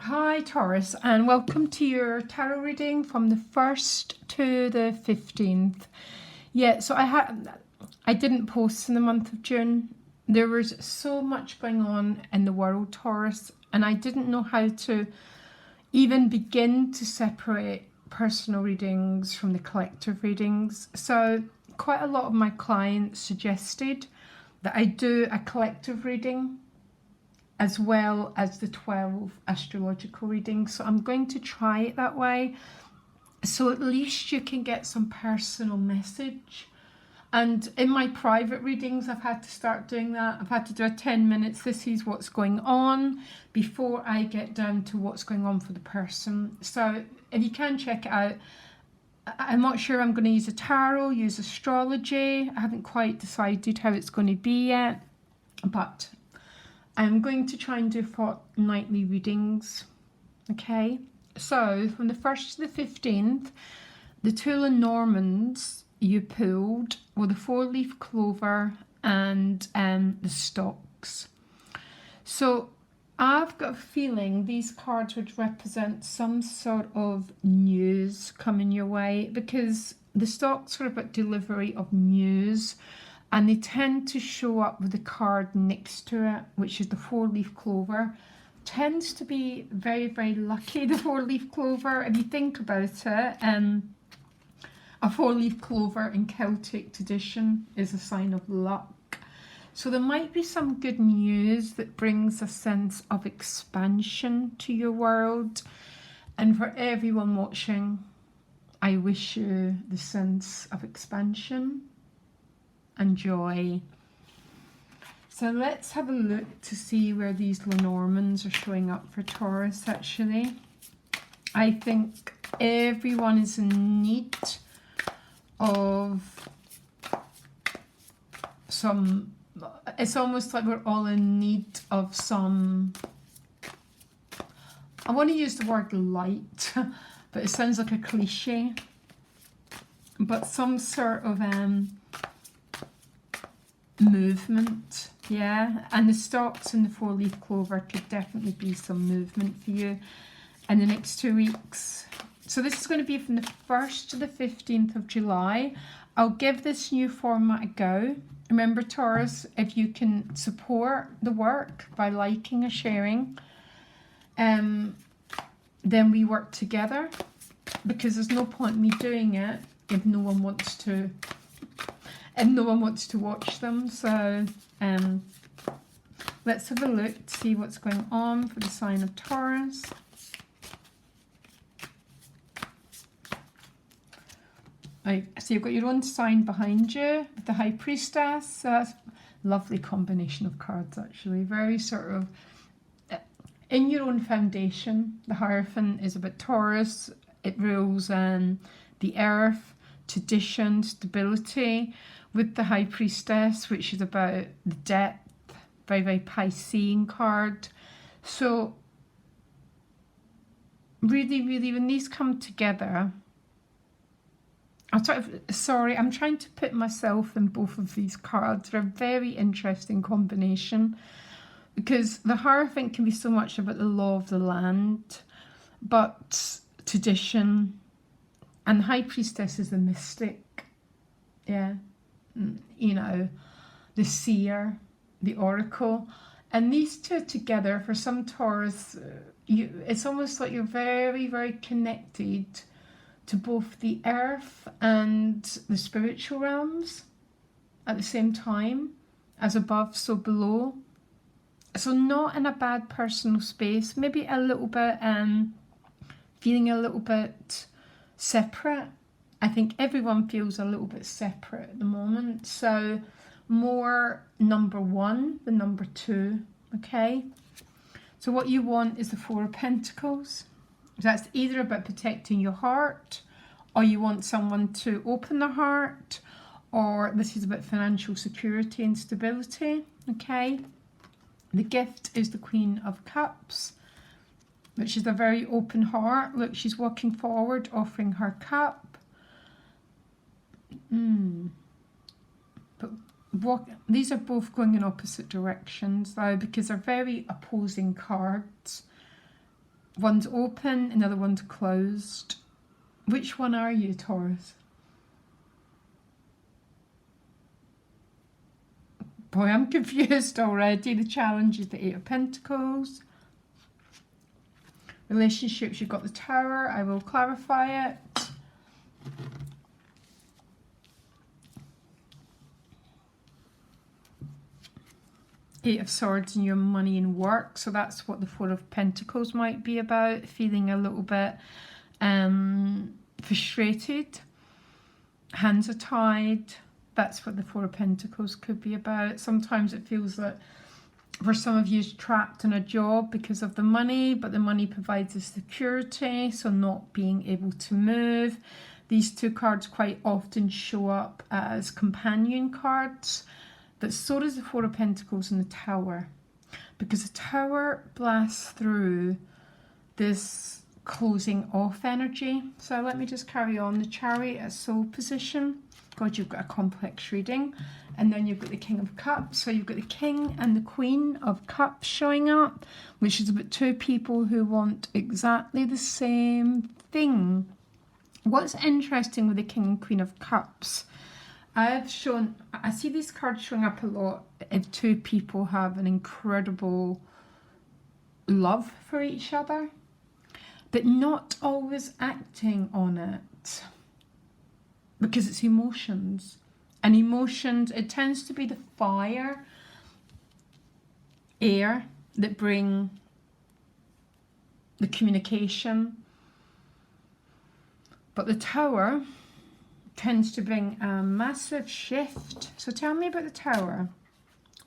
Hi Taurus, and welcome to your tarot reading from the 1st to the 15th. Yeah, so I didn't post in the month of June. There was so much going on in the world, Taurus, and I didn't know how to even begin to separate personal readings from the collective readings. So quite a lot of my clients suggested that I do a collective reading as well as the 12 astrological readings. So I'm going to try it that way, so at least you can get some personal message. And in my private readings, I've had to start doing that. I've had to do a 10 minutes, this is what's going on, before I get down to what's going on for the person. So if you can check it out. I'm not sure I'm going to use a tarot, use astrology. I haven't quite decided how it's going to be yet, but I'm going to try and do fortnightly readings. Okay, so from the 1st to the 15th, the two Lenormands you pulled were the 4-leaf clover and the stalks. So I've got a feeling these cards would represent some sort of news coming your way, because the stalks are about delivery of news. And they tend to show up with the card next to it, which is the 4-leaf clover. Tends to be very, very lucky, the 4-leaf clover. If you think about it, a 4-leaf clover in Celtic tradition is a sign of luck. So there might be some good news that brings a sense of expansion to your world. And for everyone watching, I wish you the sense of expansion and joy. So let's have a look to see where these Lenormands are showing up for Taurus. Actually, I think everyone is in need of some, it's almost like we're all in need of some, I want to use the word light, but it sounds like a cliche, but some sort of movement. Yeah, and the stalks and the 4-leaf clover could definitely be some movement for you in the next 2 weeks. So this is going to be from the 1st to the 15th of July. I'll give this new format a go. Remember, Taurus, if you can support the work by liking or sharing, then we work together, because there's no point me doing it if no one wants to watch them. So let's have a look to see what's going on for the sign of Taurus. Right, so you've got your own sign behind you with the High Priestess. So that's a lovely combination of cards, actually. Very sort of in your own foundation. The Hierophant is about Taurus. It rules the earth, tradition, stability, with the High Priestess, which is about the depth, very, very Piscean card. So really, really, when these come together, I'm trying to put myself in both of these cards. They're a very interesting combination, because the Hierophant can be so much about the law of the land, but tradition, and the High Priestess is the mystic. Yeah. You know, the seer, the oracle, and these two together, for some Taurus, it's almost like you're very, very connected to both the earth and the spiritual realms at the same time, as above, so below. So not in a bad personal space, maybe a little bit feeling a little bit separate. I think everyone feels a little bit separate at the moment. So more number 1 than number 2, okay? So what you want is the 4 of Pentacles. That's either about protecting your heart, or you want someone to open their heart, or this is about financial security and stability, okay? The gift is the Queen of Cups, which is a very open heart. Look, she's walking forward, offering her cup. But these are both going in opposite directions, though, because they're very opposing cards. One's open and the other one's closed. Which one are you, Taurus? Boy, I'm confused already. The challenge is the Eight of Pentacles. Relationships, you've got the Tower. I will clarify it. Eight of Swords and your money and work. So that's what the Four of Pentacles might be about. Feeling a little bit frustrated. Hands are tied. That's what the Four of Pentacles could be about. Sometimes it feels that for some of you is trapped in a job because of the money, but the money provides us security, so not being able to move. These two cards quite often show up as companion cards, but so does the Four of Pentacles and the Tower, because the Tower blasts through this closing off energy. So let me just carry on. The Chariot at soul position. God, you've got a complex reading. And then you've got the King of Cups. So you've got the King and the Queen of Cups showing up, which is about two people who want exactly the same thing. What's interesting with the King and Queen of Cups, I see these cards showing up a lot if two people have an incredible love for each other, but not always acting on it, because it's emotions. And emotions, it tends to be the fire, air that bring the communication. But the Tower tends to bring a massive shift. So tell me about the Tower.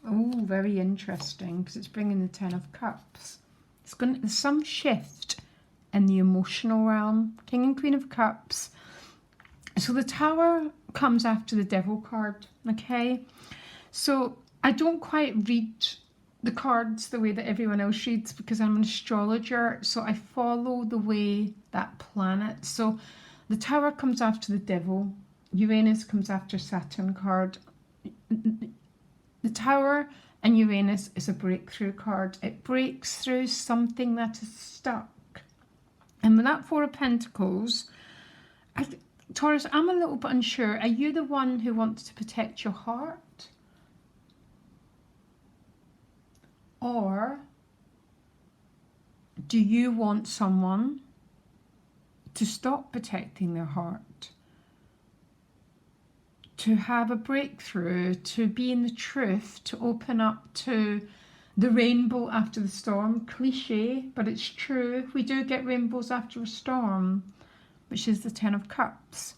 Oh, very interesting, because it's bringing the Ten of Cups. There's some shift in the emotional realm. King and Queen of Cups. So the Tower comes after the Devil card, okay? So I don't quite read the cards the way that everyone else reads, because I'm an astrologer, so I follow the way that planet. So the Tower comes after the Devil. Uranus comes after Saturn card. The Tower and Uranus is a breakthrough card. It breaks through something that is stuck. And with that Four of Pentacles, Taurus, I'm a little bit unsure. Are you the one who wants to protect your heart? Or do you want someone to stop protecting their heart? To have a breakthrough, to be in the truth, to open up to the rainbow after the storm. Cliche, but it's true. We do get rainbows after a storm, which is the Ten of Cups.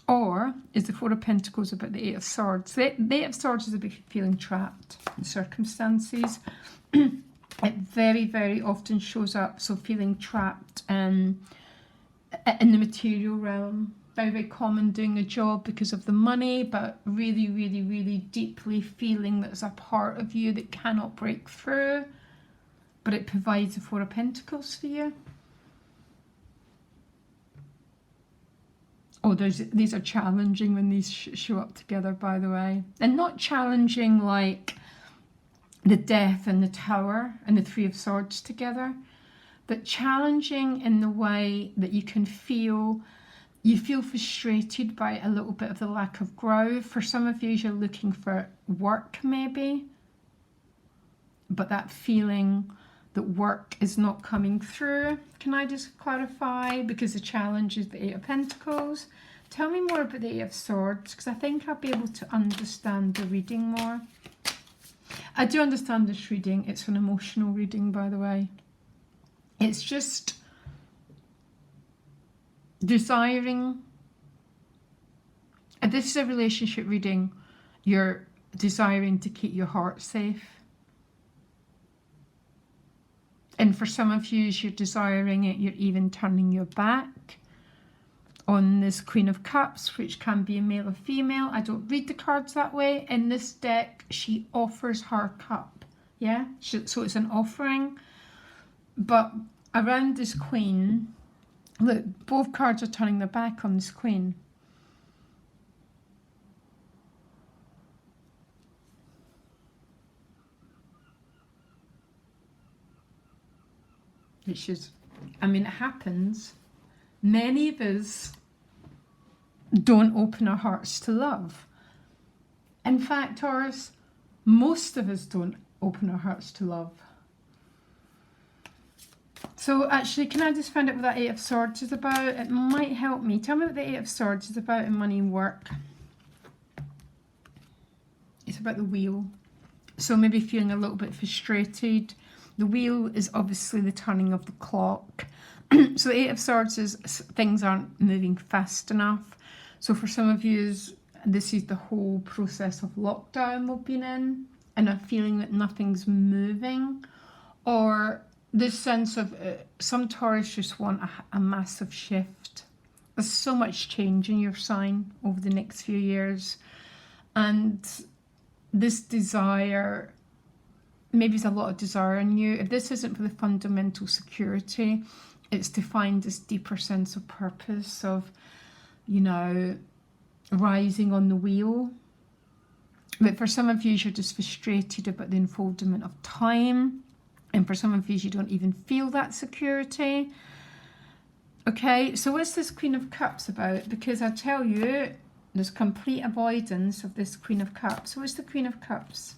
Or is the Four of Pentacles about the Eight of Swords? The Eight of Swords is about feeling trapped in circumstances. It very, very often shows up, so feeling trapped in the material realm. Very, very common doing a job because of the money, but really, really, really deeply feeling that there's a part of you that cannot break through, but it provides the Four of Pentacles for you. Oh, these are challenging when these show up together, by the way. And not challenging like the Death and the Tower and the Three of Swords together, but challenging in the way that you feel frustrated by a little bit of the lack of growth. For some of you, you're looking for work maybe, but that feeling that work is not coming through. Can I just clarify? Because the challenge is the Eight of Pentacles. Tell me more about the Eight of Swords, because I think I'll be able to understand the reading more. I do understand this reading. It's an emotional reading, by the way. It's just desiring. And this is a relationship reading. You're desiring to keep your heart safe. And for some of you, as you're desiring it, you're even turning your back on this Queen of Cups, which can be a male or female. I don't read the cards that way. In this deck, she offers her cup. Yeah, so it's an offering. But around this Queen, look, both cards are turning their back on this Queen. which is, I mean, it happens. Many of us don't open our hearts to love. In fact, Taurus, most of us don't open our hearts to love. So actually, can I just find out what that Eight of Swords is about? It might help me. Tell me what the Eight of Swords is about in money and work. It's about the wheel. So maybe feeling a little bit frustrated. The wheel is obviously the turning of the clock. So Eight of Swords is things aren't moving fast enough. So for some of you, this is the whole process of lockdown we've been in, and a feeling that nothing's moving, or this sense of some Taurus just want a massive shift. There's so much change in your sign over the next few years, and this desire, maybe there's a lot of desire in you. If this isn't for the fundamental security, it's to find this deeper sense of purpose, of, you know, rising on the wheel. But for some of you, you're just frustrated about the unfoldment of time. And for some of you, you don't even feel that security. Okay, so what's this Queen of Cups about? Because I tell you, there's complete avoidance of this Queen of Cups. So what's the Queen of Cups?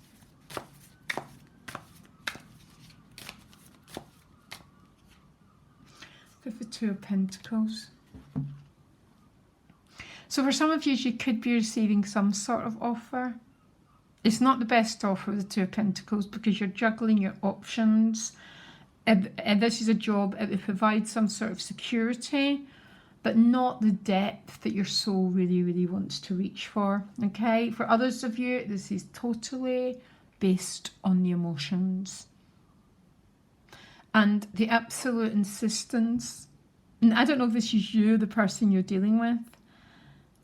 The Two of Pentacles. So for some of you, you could be receiving some sort of offer. It's not the best offer with the Two of Pentacles because you're juggling your options. If this is a job, it would provide some sort of security, but not the depth that your soul really, really wants to reach for. Okay? For others of you, this is totally based on the emotions. And the absolute insistence, and I don't know if this is you, the person you're dealing with,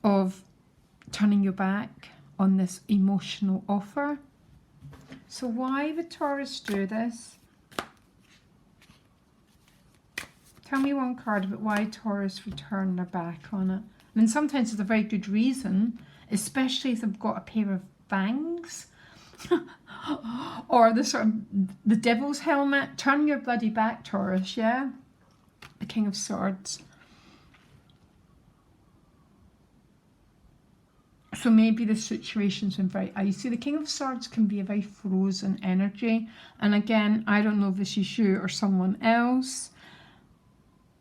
of turning your back on this emotional offer. So why would Taurus do this? Tell me one card about why Taurus would turn their back on it. I mean, sometimes it's a very good reason, especially if they've got a pair of fangs. Or the sort of the devil's helmet. Turn your bloody back, Taurus, yeah? The King of Swords. So maybe the situation's been very icy. The King of Swords can be a very frozen energy. And again, I don't know if this is you or someone else,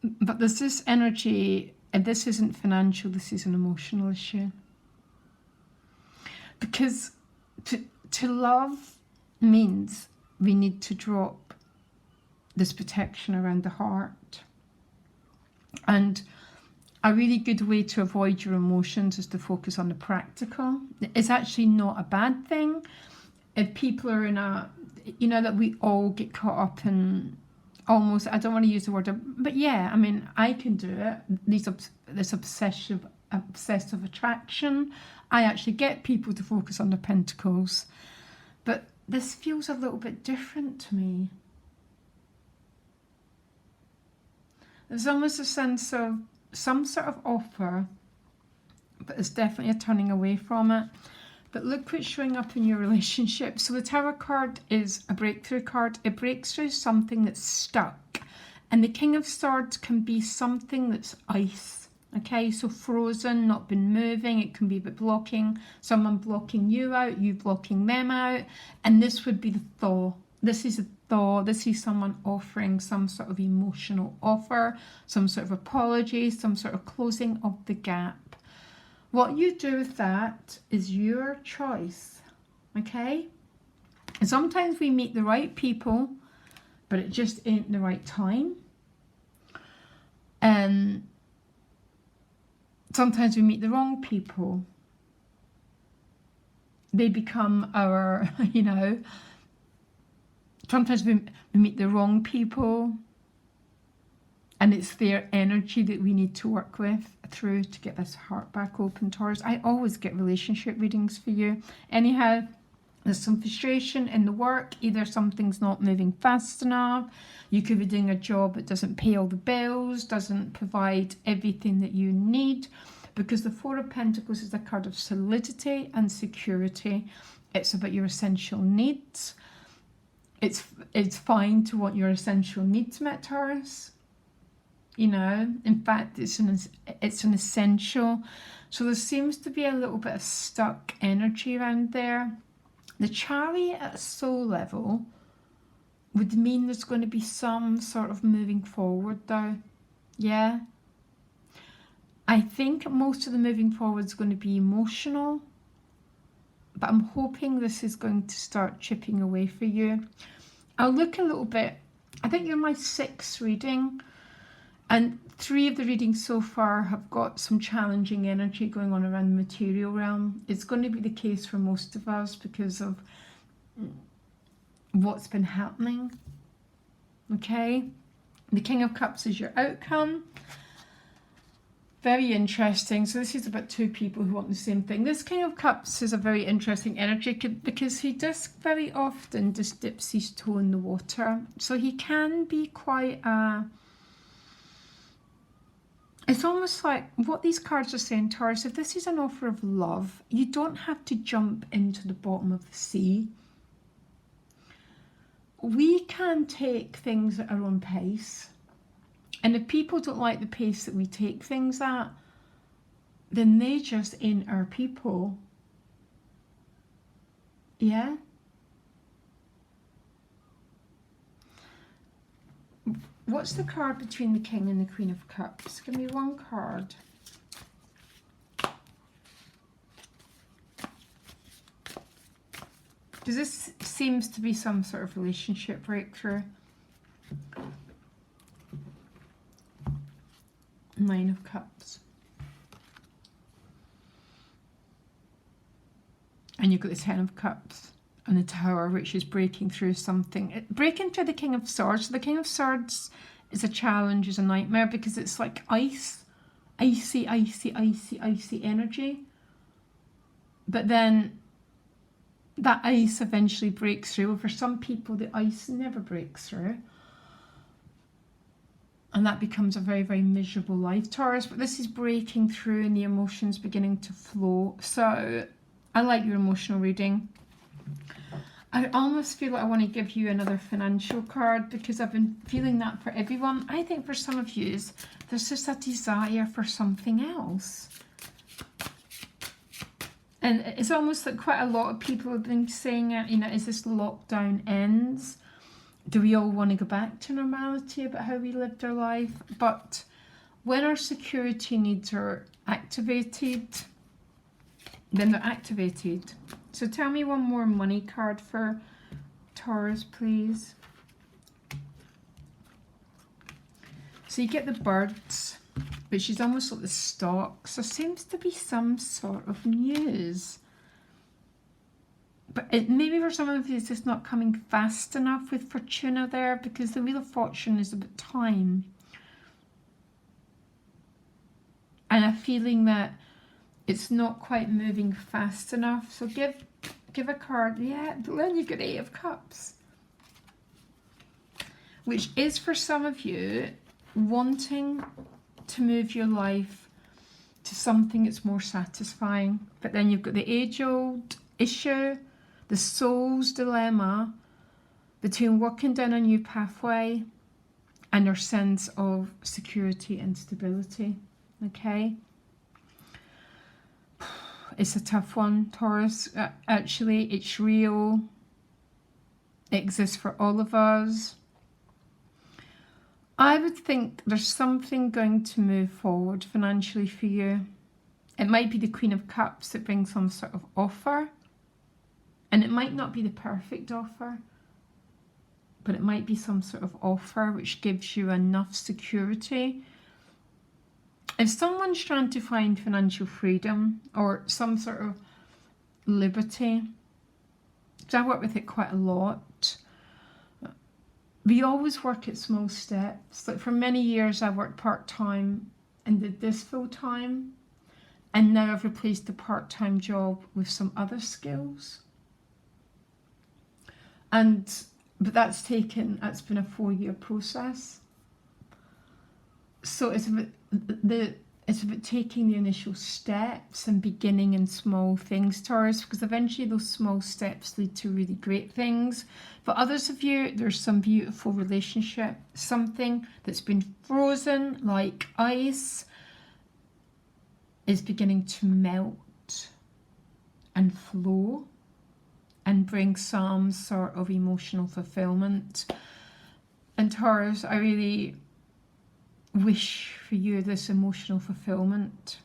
but there's this energy, and this isn't financial, this is an emotional issue. Because to love means we need to drop this protection around the heart. And a really good way to avoid your emotions is to focus on the practical. It's actually not a bad thing. If people are in a, you know, that we all get caught up in almost, I don't want to use the word, but yeah, I mean, I can do it. This obsessive attraction. I actually get people to focus on the pentacles. But this feels a little bit different to me. There's almost a sense of some sort of offer, but it's definitely a turning away from it. But look what's showing up in your relationship. So the Tower card is a breakthrough card. It breaks through something that's stuck. And the King of Swords can be something that's ice. Okay, so frozen, not been moving. It can be a bit blocking, someone blocking you out, you blocking them out. And this would be the thaw. This is a thaw. This is someone offering some sort of emotional offer, some sort of apology, some sort of closing of the gap. What you do with that is your choice, okay? And sometimes we meet the right people, but it just ain't the right time. And sometimes we meet the wrong people. They become our, you know, sometimes we meet the wrong people, and it's their energy that we need to work with through to get this heart back open, Taurus. I always get relationship readings for you. Anyhow, there's some frustration in the work. Either something's not moving fast enough. You could be doing a job that doesn't pay all the bills, doesn't provide everything that you need. Because the Four of Pentacles is a card of solidity and security. It's about your essential needs. It's it's fine to want your essential needs met, Taurus. You know, in fact, it's an essential. So there seems to be a little bit of stuck energy around there. The Chariot at a soul level would mean there's going to be some sort of moving forward though. Yeah. I think most of the moving forward is going to be emotional, but I'm hoping this is going to start chipping away for you. I'll look a little bit. I think you're my 6th reading, and 3 of the readings so far have got some challenging energy going on around the material realm. It's going to be the case for most of us because of what's been happening. Okay, the King of Cups is your outcome. Very interesting. So this is about 2 people who want the same thing. This King of Cups is a very interesting energy because he just very often just dips his toe in the water. So he can be quite it's almost like what these cards are saying, Taurus, if this is an offer of love, you don't have to jump into the bottom of the sea. We can take things at our own pace. And if people don't like the pace that we take things at, then they just ain't our people. Yeah? What's the card between the King and the Queen of Cups? Give me one card. Because this seems to be some sort of relationship breakthrough. 9 of Cups. And you've got the 10 of Cups and the Tower, which is breaking through something. Breaking through the King of Swords. So the King of Swords is a challenge, is a nightmare, because it's like ice. Icy, icy, icy, icy energy. But then that ice eventually breaks through. For some people, the ice never breaks through. And that becomes a very, very miserable life, Taurus. But this is breaking through and the emotions beginning to flow. So I like your emotional reading. I almost feel like I want to give you another financial card because I've been feeling that for everyone. I think for some of you, there's just a desire for something else. And it's almost like quite a lot of people have been saying it, you know, as this lockdown ends, do we all want to go back to normality about how we lived our life? But when our security needs are activated, then they're activated. So tell me one more money card for Taurus, please. So you get the birds, which is almost like the stalks. There seems to be some sort of news. But it maybe for some of you it's just not coming fast enough with Fortuna there, because the Wheel of Fortune is about time. And a feeling that it's not quite moving fast enough. So give a card. Yeah, but then you've got 8 of Cups. Which is for some of you wanting to move your life to something that's more satisfying. But then you've got the age-old issue, the soul's dilemma between working down a new pathway and your sense of security and stability. Okay? It's a tough one, Taurus. Actually, it's real. It exists for all of us. I would think there's something going to move forward financially for you. It might be the Queen of Cups that brings some sort of offer. And it might not be the perfect offer, but it might be some sort of offer which gives you enough security. If someone's trying to find financial freedom or some sort of liberty, because I work with it quite a lot, we always work at small steps. Like for many years I worked part-time and did this full-time, and now I've replaced the part-time job with some other skills. But that's been a 4-year process. So it's the it's about taking the initial steps and beginning in small things, Taurus, because eventually those small steps lead to really great things. For others of you, there's some beautiful relationship, something that's been frozen like ice is beginning to melt and flow and bring some sort of emotional fulfillment. And Taurus, I really wish for you this emotional fulfillment.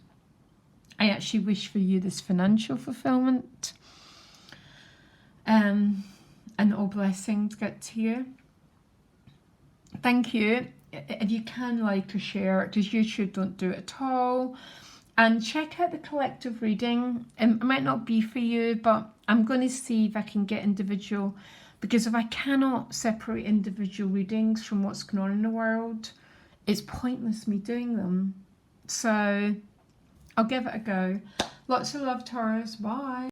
I actually wish for you this financial fulfillment. And all blessings get to you. Thank you. If you can, like or share, because YouTube don't do it at all. And check out the collective reading. It might not be for you, but I'm going to see if I can get individual, because if I cannot separate individual readings from what's going on in the world, it's pointless me doing them. So I'll give it a go. Lots of love, Taurus. Bye.